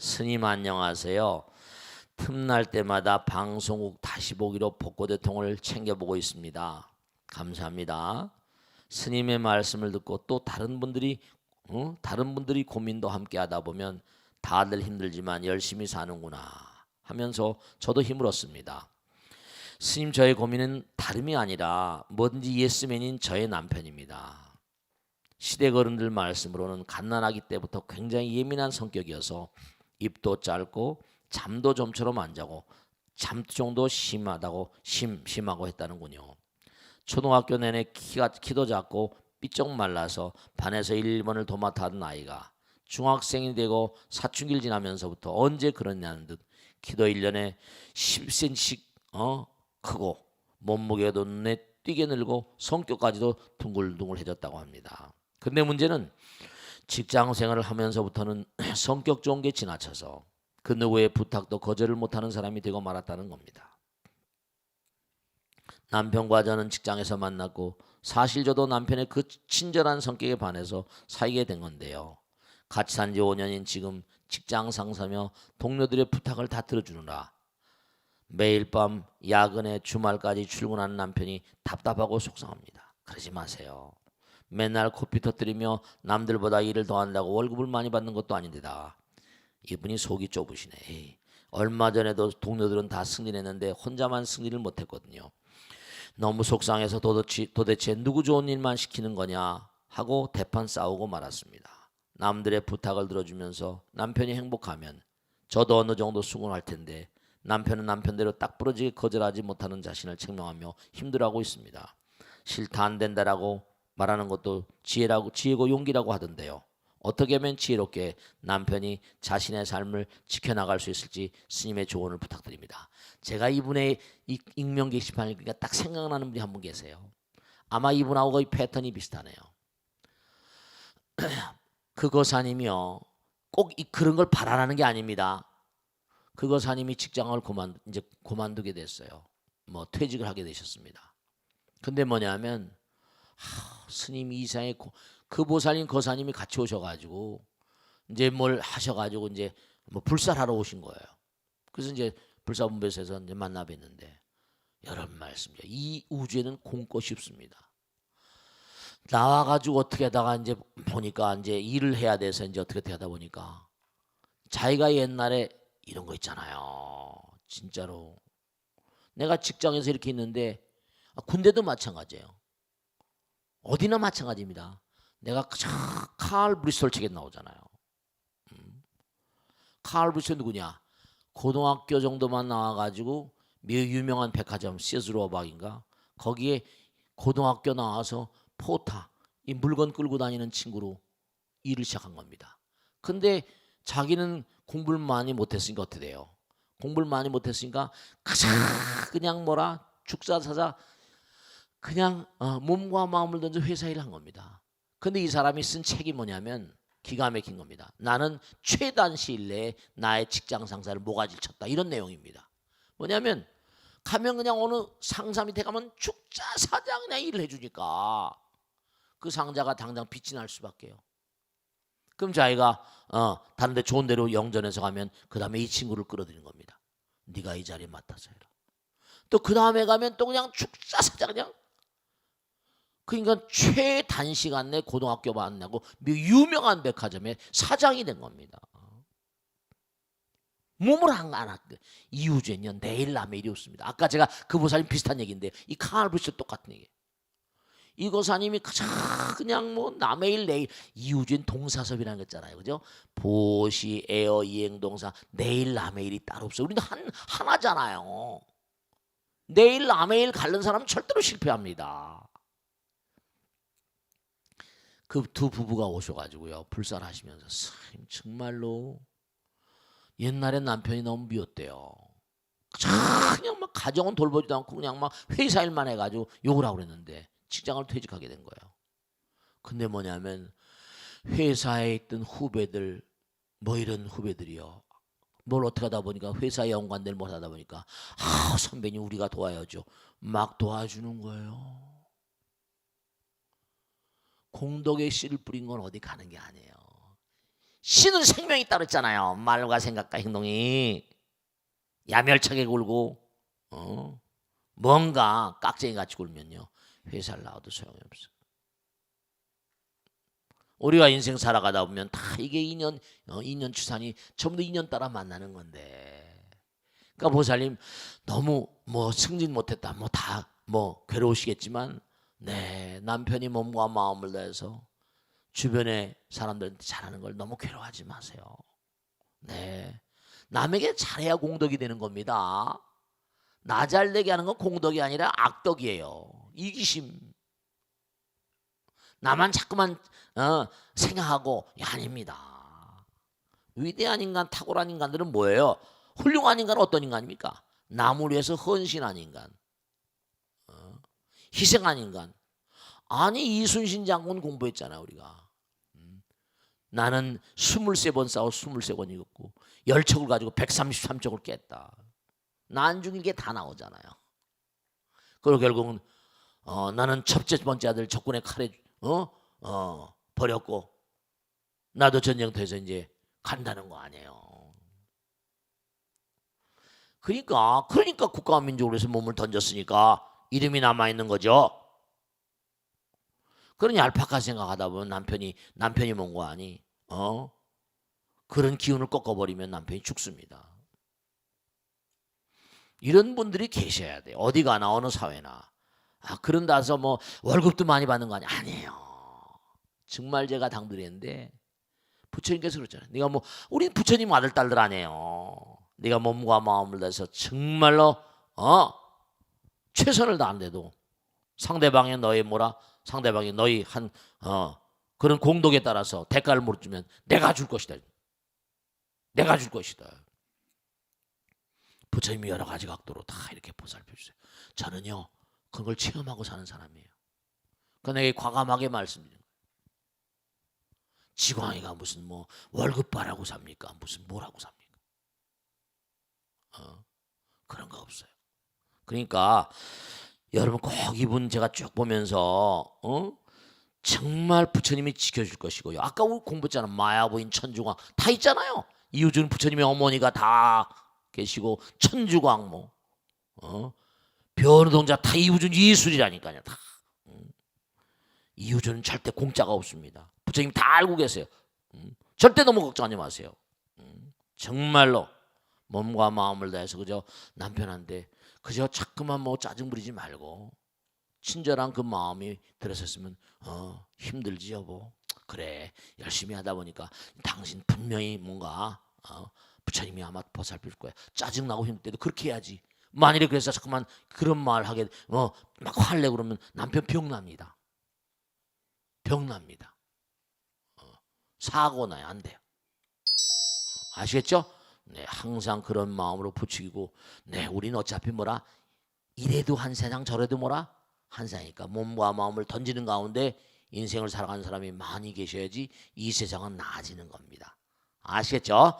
스님 안녕하세요. 틈날 때마다 방송국 다시 보기로 복고대통을 챙겨보고 있습니다. 감사합니다. 스님의 말씀을 듣고 또 다른 분들이 고민도 함께 하다 보면 다들 힘들지만 열심히 사는구나 하면서 저도 힘을 얻습니다. 스님, 저의 고민은 다름이 아니라 뭐든지 예스맨인 저의 남편입니다. 시댁 어른들 말씀으로는 갓난아기 때부터 굉장히 예민한 성격이어서 입도 짧고 잠도 좀처럼 안 자고 잠투정도 심하고 했다는군요. 초등학교 내내 키도 작고 삐쩍 말라서 반에서 1번을 도맡아 하던 아이가 중학생이 되고 사춘기를 지나면서부터 언제 그러냐는 듯 키도 1년에 10cm씩 크고 몸무게도 눈에 띄게 늘고 성격까지도 둥글둥글해졌다고 합니다. 근데 문제는 직장 생활을 하면서부터는 성격 좋은 게 지나쳐서 그 누구의 부탁도 거절을 못하는 사람이 되고 말았다는 겁니다. 남편과 저는 직장에서 만났고 사실 저도 남편의 그 친절한 성격에 반해서 사귀게 된 건데요. 같이 산 지 5년인 지금 직장 상사며 동료들의 부탁을 다 들어주느라 매일 밤 야근에 주말까지 출근하는 남편이 답답하고 속상합니다. 그러지 마세요. 맨날 코피 터뜨리며 남들보다 일을 더 한다고 월급을 많이 받는 것도 아닌데다 이분이 속이 좁으시네. 에이, 얼마 전에도 동료들은 다 승진했는데 혼자만 승진을 못했거든요. 너무 속상해서 도대체 누구 좋은 일만 시키는 거냐 하고 대판 싸우고 말았습니다. 남들의 부탁을 들어주면서 남편이 행복하면 저도 어느 정도 수긍할 텐데 남편은 남편대로 딱 부러지게 거절하지 못하는 자신을 책망하며 힘들어하고 있습니다. 싫다 안 된다라고 말하는 것도 지혜고 용기라고 하던데요. 어떻게 하면 지혜롭게 남편이 자신의 삶을 지켜나갈 수 있을지 스님의 조언을 부탁드립니다. 제가 이분의 익명 게시판을 그러니까 딱 생각나는 분이 한 분 계세요. 아마 이분하고 거의 패턴이 비슷하네요. 그 거사님이요. 꼭 그런 걸 바라는 게 아닙니다. 그 거사님이 직장을 이제 그만두게 됐어요. 뭐 퇴직을 하게 되셨습니다. 근데 뭐냐면 스님이 이상의 그 보살님 거사님이 같이 오셔가지고 이제 뭘 하셔가지고 이제 뭐 불살하러 오신 거예요. 그래서 이제 불사분배소에서 이제 만나 뵀는데 여러분 말씀이죠. 이 우주에는 공것이 없습니다. 나와가지고 어떻게 하다가 이제 보니까 이제 일을 해야 돼서 이제 어떻게 하다 보니까 자기가 옛날에 이런 거 있잖아요. 진짜로 내가 직장에서 이렇게 있는데 군대도 마찬가지예요. 어디나 마찬가지입니다. 내가 칼 브리스톨 책에 나오잖아요. 칼 브리스톨 누구냐? 고등학교 정도만 나와가지고 매우 유명한 백화점 시즈로박인가 거기에 고등학교 나와서 포타 이 물건 끌고 다니는 친구로 일을 시작한 겁니다. 근데 자기는 공부를 많이 못했으니까 어떻게 돼요? 공부를 많이 못했으니까 그냥 죽사사자 그냥 몸과 마음을 던져 회사 일을 한 겁니다. 근데 이 사람이 쓴 책이 뭐냐면 기가 막힌 겁니다. 나는 최단 시일 내에 나의 직장 상사를 모가지를 쳤다. 이런 내용입니다. 뭐냐면 가면 그냥 어느 상사 밑에 가면 죽자사자 그냥 일을 해주니까 그 상자가 당장 빛이 날 수밖에요. 그럼 자기가 다른 데 좋은 데로 영전해서 가면 그 다음에 이 친구를 끌어들이는 겁니다. 네가 이 자리에 맡아서 해라. 또 그 다음에 가면 또 그냥 죽자사자 그냥 그러니까 최단시간 내 고등학교 만나고 유명한 백화점의 사장이 된 겁니다. 몸을 안 왔대. 이우주엔요 내일 남일이 없습니다. 아까 제가 그 보살님 비슷한 얘기인데 이 카알브리스 똑같은 얘기. 이 고사님이 그냥 뭐 남의 일 내일 이우주엔 동사섭이라는 거 있잖아요, 그죠? 보시 에어 이행동사 내일 남의 일이 따로 없어요. 우리는 하나잖아요. 내일 남의 일 가른 사람은 절대로 실패합니다. 그 두 부부가 오셔가지고요 불살하시면서 스님 정말로 옛날에 남편이 너무 미웠대요. 그냥 막 가정은 돌보지도 않고 그냥 막 회사 일만 해가지고 욕을 하고 그랬는데 직장을 퇴직하게 된 거예요. 근데 뭐냐면 회사에 있던 후배들 뭐 이런 후배들이요. 뭘 어떻게 하다 보니까 회사 연관들 못 하다 보니까 선배님 우리가 도와야죠. 막 도와주는 거예요. 공덕에 씨를 뿌린 건 어디 가는 게 아니에요. 신은 생명이 있다고 그랬잖아요. 말과 생각과 행동이 야멸차게 굴고 뭔가 깍쟁이 같이 굴면요 회사를 나와도 소용이 없어. 우리가 인생 살아가다 보면 다 이게 인연 추산이 전부 다 인연 따라 만나는 건데, 그러니까 보살님 너무 뭐 승진 못했다 뭐 다 뭐 괴로우시겠지만 네 남편이 몸과 마음을 다해서 주변의 사람들한테 잘하는 걸 너무 괴로워하지 마세요. 네 남에게 잘해야 공덕이 되는 겁니다. 나 잘되게 하는 건 공덕이 아니라 악덕이에요. 이기심. 나만 자꾸만 생각하고 아닙니다. 위대한 인간, 탁월한 인간들은 뭐예요? 훌륭한 인간은 어떤 인간입니까? 남을 위해서 헌신한 인간, 희생한 인간. 아니 이순신 장군 공부했잖아 우리가. 나는 23번 싸워 23번 이겼고 열척을 가지고 133척을 깼다. 난 죽일 게 다 나오잖아요. 그리고 결국은 나는 첫째 번째 아들 적군의 칼에 버렸고 나도 전쟁터에서 이제 간다는 거 아니에요. 그러니까 국가와 민족을 위해서 몸을 던졌으니까 이름이 남아있는 거죠. 그런 얄팍한 생각하다 보면 남편이 뭔가 아니 그런 기운을 꺾어버리면 남편이 죽습니다. 이런 분들이 계셔야 돼요. 어디 가나 어느 사회나. 그런다 해서 뭐 월급도 많이 받는 거 아니에요. 정말 제가 당부했는데 부처님께서 그랬잖아요. 네가 뭐 우리 부처님 아들 딸들 아니에요. 네가 몸과 마음을 다해서 정말로 최선을 다하는데도 상대방이 너희 한 그런 공덕에 따라서 대가를 못 주면 내가 줄 것이다. 내가 줄 것이다. 부처님이 여러 가지 각도로 다 이렇게 보살펴 주세요. 저는요 그런 걸 체험하고 사는 사람이에요. 그러니까 내게 과감하게 말씀드려요. 지광이가 무슨 뭐 월급 바라고 삽니까? 무슨 뭐라고 삽니까? 그런 거 없어요. 그러니까 여러분 꼭 이분 제가 쭉 보면서 정말 부처님이 지켜줄 것이고요. 아까 우리 공부했잖아. 마야부인 천주광 다 있잖아요. 이우주는 부처님의 어머니가 다 계시고 천주광 변호동자 다 이우주는 예술이라니까요. 다. 이우주는 절대 공짜가 없습니다. 부처님 다 알고 계세요. 절대 너무 걱정하지 마세요. 정말로 몸과 마음을 다해서 그저 남편한테 그저 자꾸만 뭐 짜증 부리지 말고 친절한 그 마음이 들었었으면 힘들지 여보. 그래 열심히 하다 보니까 당신 분명히 뭔가 부처님이 아마 보살필 거야. 짜증나고 힘들 때도 그렇게 해야지. 만일에 그래서 자꾸만 그런 말 하게 막 화를 내고 그러면 남편 병납니다. 병납니다. 사고 나야 안 돼요. 아시겠죠? 네, 항상 그런 마음으로 부추기고 네, 우리는 어차피 뭐라 이래도 한 세상 저래도 뭐라 한 세상이니까 몸과 마음을 던지는 가운데 인생을 살아가는 사람이 많이 계셔야지 이 세상은 나아지는 겁니다. 아시겠죠?